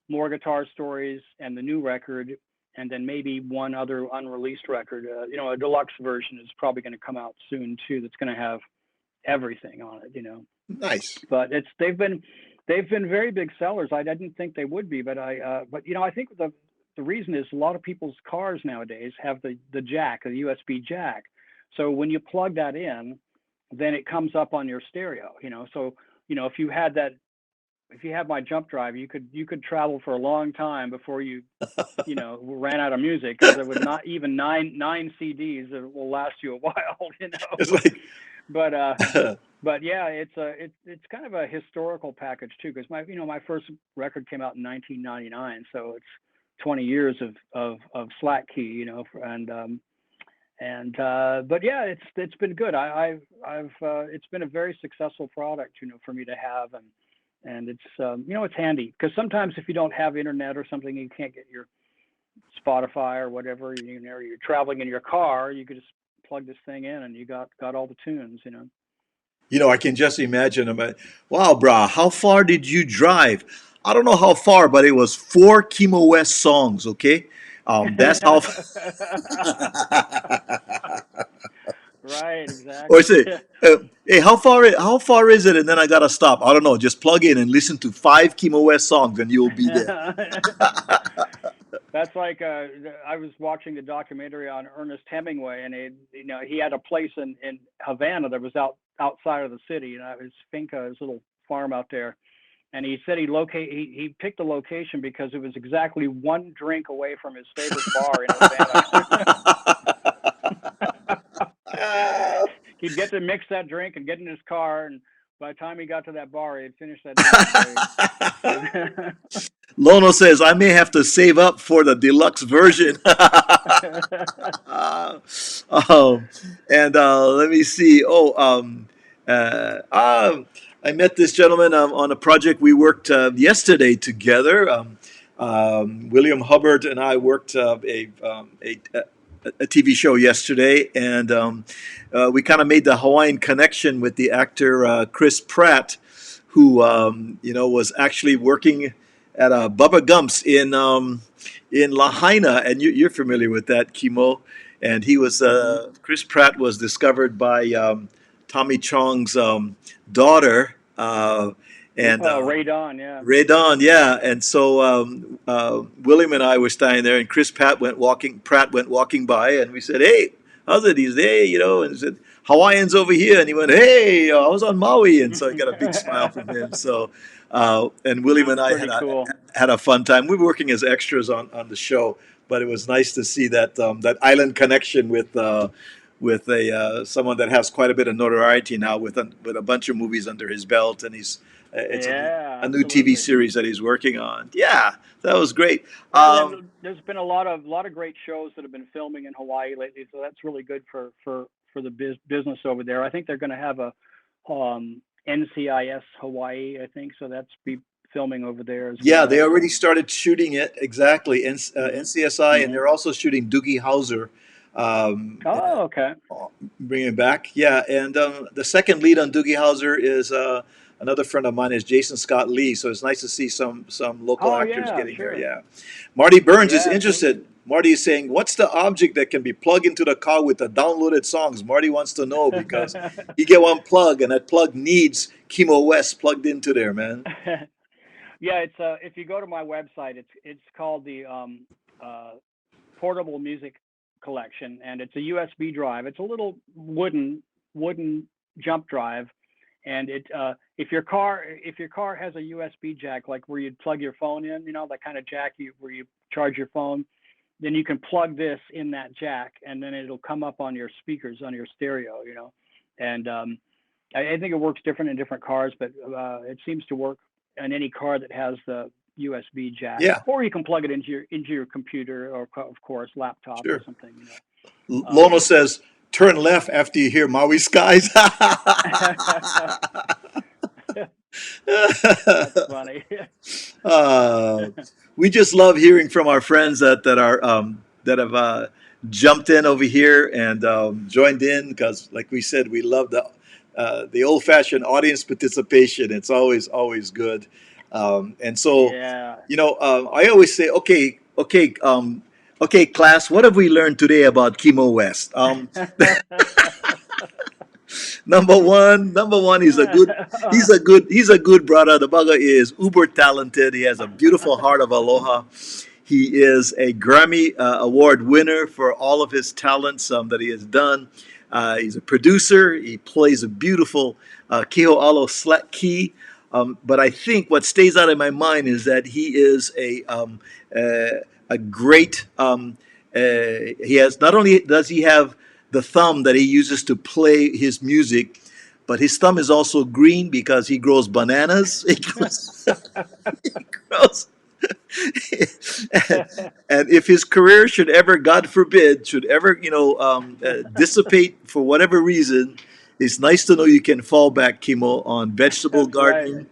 more guitar stories and the new record, and then maybe one other unreleased record. A deluxe version is probably going to come out soon too. That's going to have everything on it. Nice. But they've been very big sellers. I didn't think they would be, but I think the reason is a lot of people's cars nowadays have the jack, the USB jack. So when you plug that in, then it comes up on your stereo. So if you had my jump drive, you could travel for a long time before you ran out of music, because there would not even nine CDs that will last you a while. It's like, But but yeah, it's kind of a historical package too, because my first record came out in 1999, so it's 20 years of slack key, but yeah, it's been good. I've it's been a very successful product, for me to have, and it's it's handy because sometimes if you don't have internet or something, you can't get your Spotify or whatever, you're traveling in your car, you could just plug this thing in and you got all the tunes. I can just imagine them. Wow, brah, how far did you drive? I don't know how far, but it was 4 Kimo West songs. Okay, that's how. Right, Or exactly. say, hey, how far is it? And then I gotta stop. I don't know. Just plug in and listen to 5 Kimo West songs, and you'll be there. That's like I was watching the documentary on Ernest Hemingway, and he had a place in Havana that was outside of the city. His finca, his little farm out there, and he said he picked the location because it was exactly one drink away from his favorite bar in Havana. He'd get to mix that drink and get in his car, and by the time he got to that bar, he'd finished that drink. So Lono says I may have to save up for the deluxe version. um, and let me see. Uh, um, I met this gentleman on a project we worked yesterday together. William Hubbard and I worked a TV show yesterday, and we kind of made the Hawaiian connection with the actor Chris Pratt, who was actually working at Bubba Gump's in Lahaina, and you're familiar with that, Kimo. And he was hmm Chris Pratt was discovered by Tommy Chong's daughter, and Ray Don, yeah. Ray Don, yeah. And so William and I were standing there, and Chris Pratt went walking by, and we said, "Hey, how's it?" He said, "Hey, and he said, Hawaiians over here," and he went, "Hey, I was on Maui," and so I got a big smile from him. So, and William and I Pretty cool. had a fun time. We were working as extras on the show, but it was nice to see that island connection with a someone that has quite a bit of notoriety now with a bunch of movies under his belt, and it's Yeah, a new TV absolutely. series that he's working on. Yeah, that was great. Yeah, there's been a lot of great shows that have been filming in Hawaii lately, so that's really good for the business over there. I think they're going to have a NCIS Hawaii, I think, so that's be filming over there as Yeah, they well. already started shooting it exactly. Hmm NCSI, and hmm they're also shooting Doogie Howser. Um, Oh, okay. Bring it back. Yeah, and the second lead on Doogie Howser is another friend of mine is Jason Scott Lee. So it's nice to see some local Oh, actors yeah, getting there. sure. Yeah, Marty Burns is Yeah, absolutely. interested. Marty is saying, "What's the object that can be plugged into the car with the downloaded songs?" Marty wants to know because you get one plug, and that plug needs Kimo West plugged into there, man. Yeah, it's if you go to my website, it's called the uh, portable music collection, and it's a USB drive. It's a little wooden jump drive, and if your car has a USB jack, like where you plug your phone in, that kind of jack where you charge your phone, then you can plug this in that jack, and then it'll come up on your speakers on your stereo, and I think it works different in different cars, but it seems to work in any car that has the USB jack, Yeah, or you can plug it into your computer, or of course laptop or sure. something. Lono says, "Turn left after you hear Maui Skies." That's funny. uh, we just love hearing from our friends that have jumped in over here and joined in because, like we said, we love the old-fashioned audience participation. It's always good, and so Yeah. I always say, okay, class, what have we learned today about Kimo West? Number one, he's a good brother. The bugger is uber talented. He has a beautiful heart of aloha. He is a Grammy Award winner for all of his talents that he has done. He's a producer. He plays a beautiful Keho Alo slack key. But I think what stays out of my mind is that he is a great. He has not only does he have the thumb that he uses to play his music, but his thumb is also green because he grows bananas. He grows and if his career should ever, God forbid, should ever, dissipate for whatever reason, it's nice to know you can fall back, Kimo, on vegetable That's right. gardening,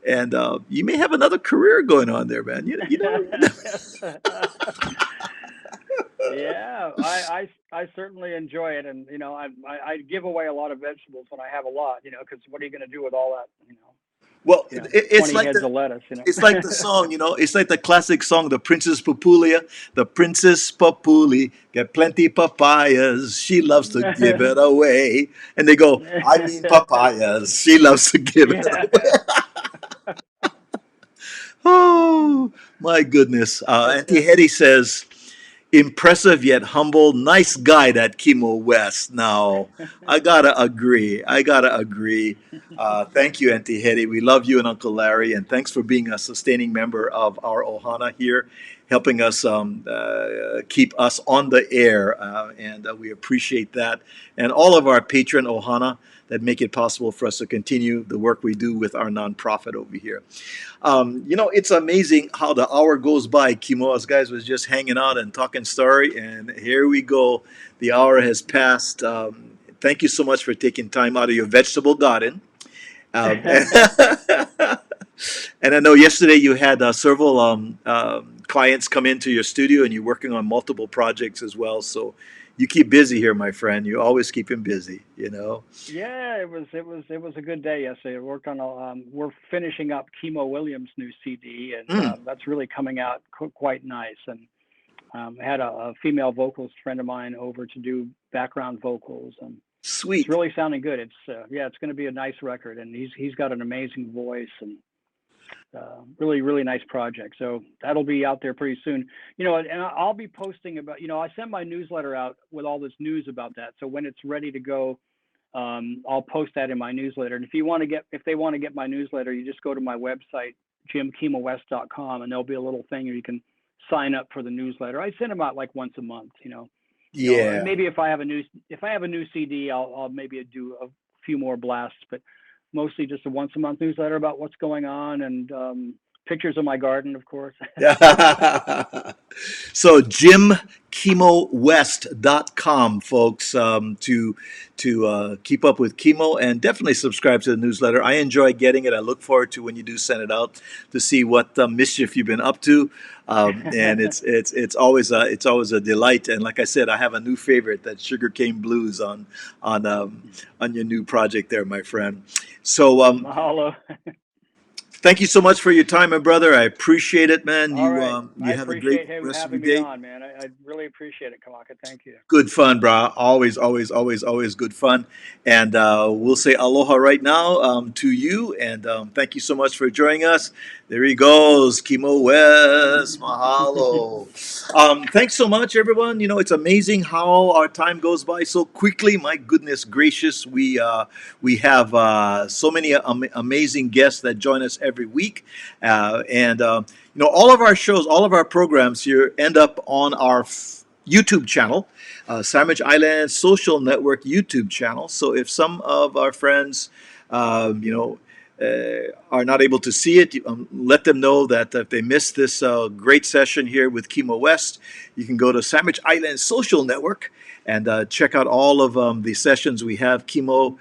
and you may have another career going on there, man. You know. Yeah, I certainly enjoy it, and I give away a lot of vegetables when I have a lot, because what are you going to do with all that? Well, you know, it's 20 like heads the of lettuce, you know. it's like the song, you know. It's like the classic song, "The Princess Papulia." The Princess Papuli get plenty papayas. She loves to give it away, and they go, "I mean papayas. She loves to give it Yeah. away." Oh my goodness! Auntie Hetty says, "Impressive yet humble. Nice guy, that Kimo West." Now, I gotta agree. I gotta agree. Thank you, Auntie Hetty. We love you and Uncle Larry, and thanks for being a sustaining member of our Ohana here, helping us keep us on the air, and we appreciate that. And all of our patron Ohana that make it possible for us to continue the work we do with our nonprofit over here. You know, it's amazing how the hour goes by. Kimo, us guys was just hanging out and talking story, and here we go. The hour has passed. Thank you so much for taking time out of your vegetable garden. And, and I know yesterday you had several clients come into your studio, and you're working on multiple projects as well. So you keep busy here, my friend. You always keep him busy. You know. Yeah, it was a good day yesterday. I worked on we're finishing up Kimo Williams' new CD, and Mm, that's really coming out quite nice. And I had a female vocalist friend of mine over to do background vocals, and it's sweet. really sounding good. It's yeah, it's going to be a nice record, and he's got an amazing voice, and really really nice project. So that'll be out there pretty soon. You know, and I'll be posting about. You know, I send my newsletter out with all this news about that. So when it's ready to go, I'll post that in my newsletter. And if they want to get my newsletter, you just go to my website, jimkimowest.com, and there'll be a little thing where you can sign up for the newsletter. I send them out like once a month, Yeah. maybe if I have a new CD, I'll maybe do a few more blasts, but mostly just a once a month newsletter about what's going on, and pictures of my garden, of course. So jimkimowest.com, folks, to keep up with Kimo, and definitely subscribe to the newsletter. I enjoy getting it. I look forward to when you do send it out to see what mischief you've been up to. And it's always a delight. And like I said, I have a new favorite, that Sugarcane Blues on your new project there, my friend. So Mahalo. thank you so much for your time, my brother. I appreciate it, man. All right. I You have a great appreciate him rest of your having me day. on, man. I really appreciate it, Kamaka. Thank you. Good fun, bro. Always, always, always, always good fun. And we'll say aloha right now to you. And thank you so much for joining us. There he goes, Kimo West. Mahalo. Thanks so much, everyone. You know, it's amazing how our time goes by so quickly. My goodness gracious, we have so many amazing guests that join us every week, and you know, all of our shows, all of our programs here end up on our YouTube channel, Sandwich Island Social Network YouTube channel. So if some of our friends, you know, are not able to see it, let them know that if they missed this great session here with Kimo West, you can go to Sandwich Island Social Network and check out all of the sessions we have. Kimo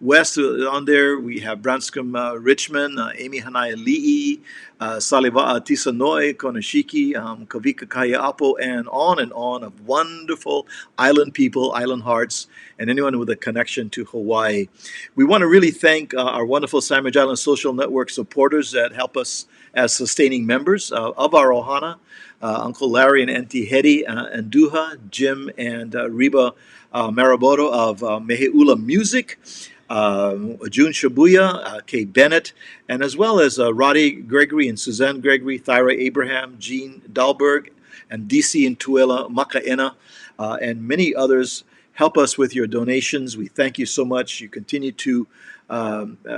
West on there. We have Branscombe Richmond, Amy Hanai Li'i, Saliva'a Tisanoi, Konashiki, Kavika Kayaapo, and on of wonderful island people, island hearts, and anyone with a connection to Hawaii. We want to really thank our wonderful Sandwich Island Social Network supporters that help us as sustaining members of our Ohana. Uncle Larry and Auntie Hetty and Duha, Jim and Reba Maraboto of Meheula Music, June Shibuya, Kay Bennett, and as well as Roddy Gregory and Suzanne Gregory, Thyra Abraham, Jean Dahlberg, and DC and Tuela Makaena, and many others. Help us with your donations. We thank you so much. You continue to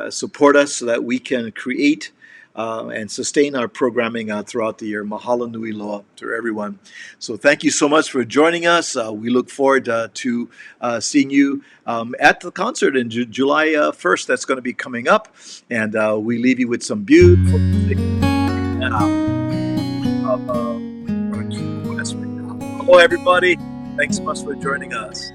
support us so that we can create and sustain our programming throughout the year. Mahalo nui loa to everyone. So thank you so much for joining us. We look forward to seeing you at the concert in July 1st. That's going to be coming up. And we leave you with some beautiful music of Hello, everybody. Thanks so much for joining us.